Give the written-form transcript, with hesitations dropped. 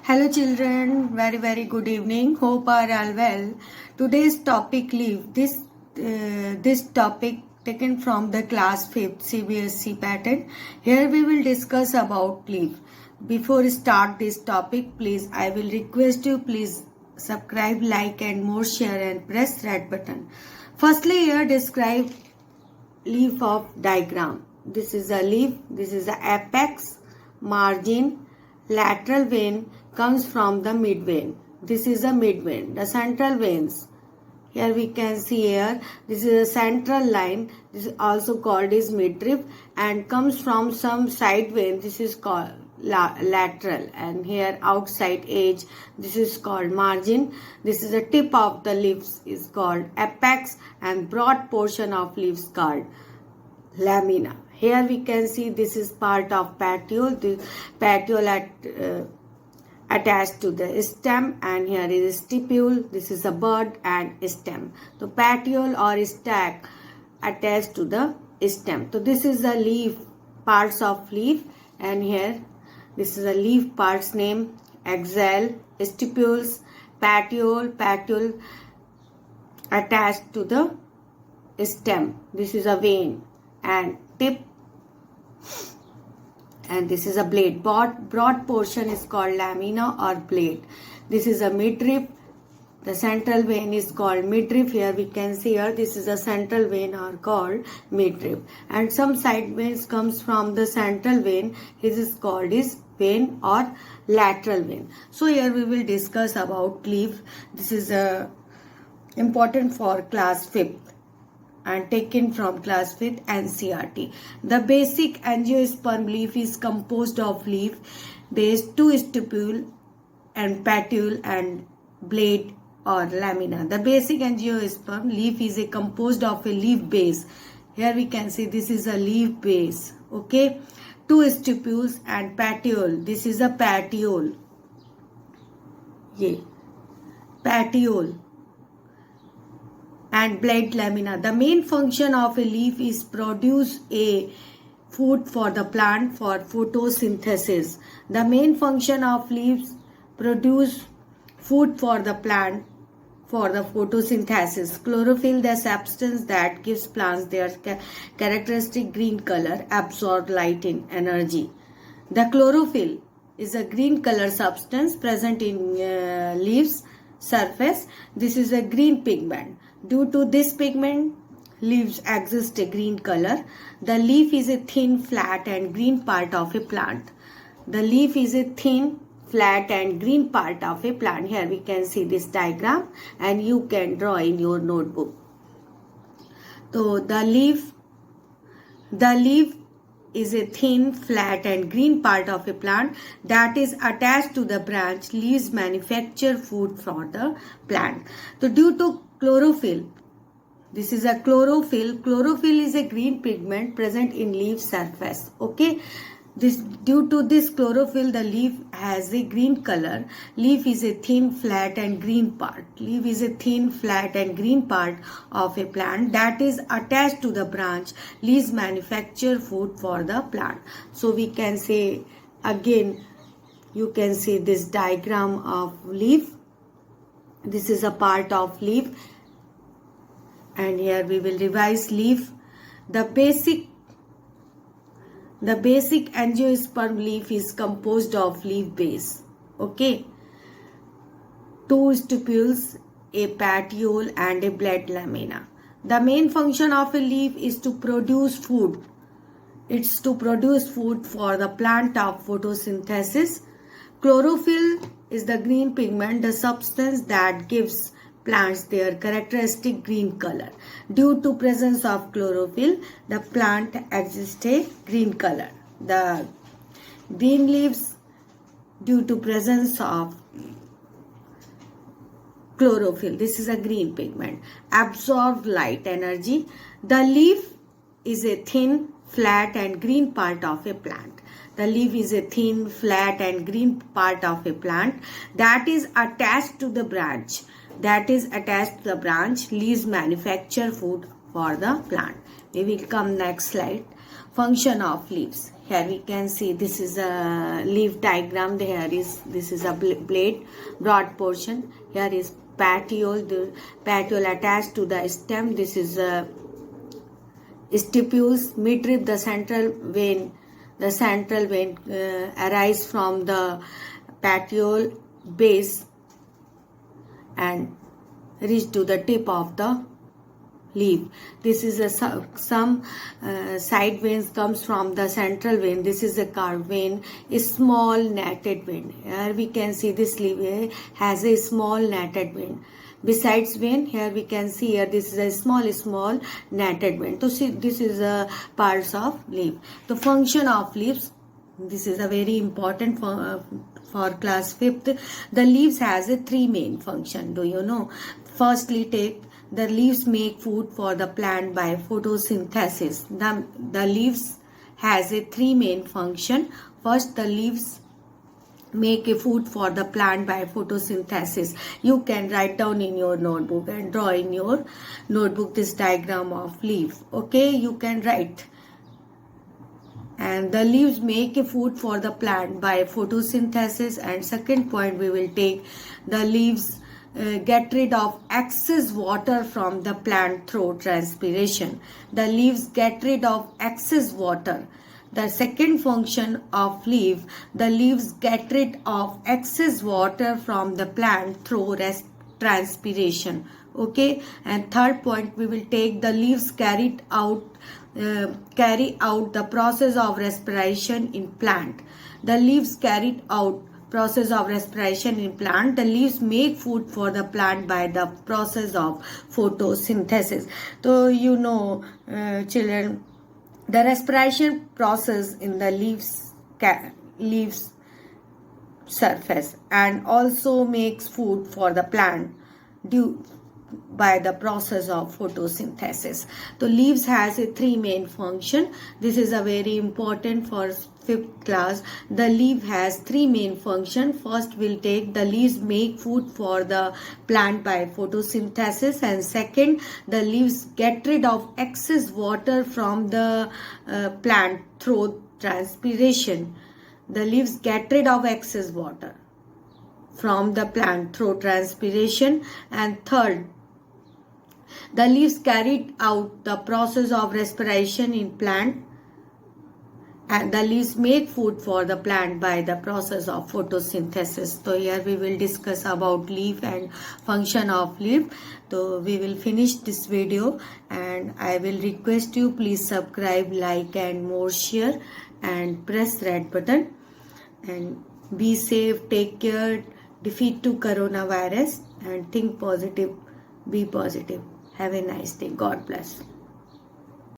Hello children, very good evening. Hope are all well. Today's topic leave. This topic taken from the class 5th CBSE pattern. Here we will discuss about leave. Before start this topic, please I will request you please subscribe, like and more share and press red button. Firstly, here describe leaf of diagram. This is a leaf. This is the apex, margin, lateral vein comes from the mid vein. This is the mid vein. The central veins. Here we can see here. This is a central line. This is also called is midriff and comes from some side vein. This is called lateral, and here outside edge. This is called margin. This is the tip of the leaves is called apex, and broad portion of leaves called lamina. Here we can see this is part of petiole. The petiole attached to the stem, and here is stipule. This is a bud and stem. So petiole or stack attached to the stem. So this is the leaf, parts of leaf, and here this is a leaf parts name: axil, stipules, petiole attached to the stem. This is a vein and tip, and this is a blade. Broad portion is called lamina or blade. This is a midriff. The central vein is called midriff. Here we can see here this is a central vein or called midriff, and some side veins comes from the central vein. This is called is vein or lateral vein. So here we will discuss about leaf. This is important for class 5th and taken from class 5th NCERT. The basic angiosperm leaf is composed of leaf base, two stipule and petiole and blade or lamina. The basic angiosperm leaf is composed of a leaf base. Here we can see this is a leaf base. Okay, two stipules and petiole. This is a petiole. Yeah, petiole. And blade lamina. The main function of a leaf is produce a food for the plant for photosynthesis. The main function of leaves produce food for the plant for the photosynthesis. Chlorophyll, the substance that gives plants their characteristic green color, absorb light in energy. The chlorophyll is a green color substance present in leaves surface. This is a green pigment. Due to this pigment, leaves exist a green color. The leaf is a thin, flat and green part of a plant. The leaf is a thin, flat and green part of a plant. Here we can see this diagram and you can draw in your notebook. So the leaf is a thin, flat and green part of a plant that is attached to the branch. Leaves manufacture food for the plant. So due to chlorophyll, this is a chlorophyll. Chlorophyll is a green pigment present in leaf surface. Okay, due to this chlorophyll, the leaf has a green color. Leaf is a thin, flat and green part. Leaf is a thin, flat and green part of a plant that is attached to the branch. Leaves manufacture food for the plant. So we can say again, you can see this diagram of leaf. This is a part of leaf, and here we will revise leaf. The basic angiosperm leaf is composed of leaf base. Okay, two stipules, a petiole and a blade lamina. The main function of a leaf is to produce food. It's to produce food for the plant of photosynthesis. Chlorophyll is the green pigment, the substance that gives plants their characteristic green color. Due to presence of chlorophyll, the plant exhibits a green color. The green leaves, due to presence of chlorophyll, this is a green pigment, absorb light energy. The leaf is a thin, flat and green part of a plant. The leaf is a thin, flat and green part of a plant that is attached to the branch. Leaves manufacture food for the plant. We will come next slide. Function of leaves. Here we can see this is a leaf diagram. This is a blade, broad portion. Here is petiole, the petiole attached to the stem. This is a stipules, midrib, the central vein. The central vein arise from the petiole base and reach to the tip of the leaf. This is some side veins comes from the central vein. This is a curved vein, a small netted vein. Here we can see this leaf has a small netted vein. Besides vein, here we can see here this is a small netted vein. So see, this is a parts of leaf. The function of leaves. This is a very important for class 5th. The leaves has a 3 main function. Do you know? Firstly, take the leaves make food for the plant by photosynthesis. The leaves has a 3 main function. First, the leaves make a food for the plant by photosynthesis. You can write down in your notebook and draw in your notebook this diagram of leaf. Okay, you can write. And the leaves make a food for the plant by photosynthesis. And second point we will take, the leaves get rid of excess water from the plant through transpiration. The leaves get rid of excess water. The second function of leaf, the leaves get rid of excess water from the plant through transpiration. Okay, and third point we will take, the leaves carry out the process of respiration in plant. The leaves carried out process of respiration in plant. The leaves make food for the plant by the process of photosynthesis. So you know, children, the respiration process in the leaves surface and also makes food for the plant due by the process of photosynthesis. So leaves has a 3 main function. This is a very important for 5th class. The leaf has 3 main function. First we'll take, the leaves make food for the plant by photosynthesis, and second, the leaves get rid of excess water from the plant through transpiration. The leaves get rid of excess water from the plant through transpiration. And third, the leaves carried out the process of respiration in plant, and the leaves make food for the plant by the process of photosynthesis. So here we will discuss about leaf and function of leaf. So we will finish this video, and I will request you, please subscribe, like and more share and press red button, and be safe, take care, defeat to coronavirus, and think positive, be positive. Have a nice day. God bless.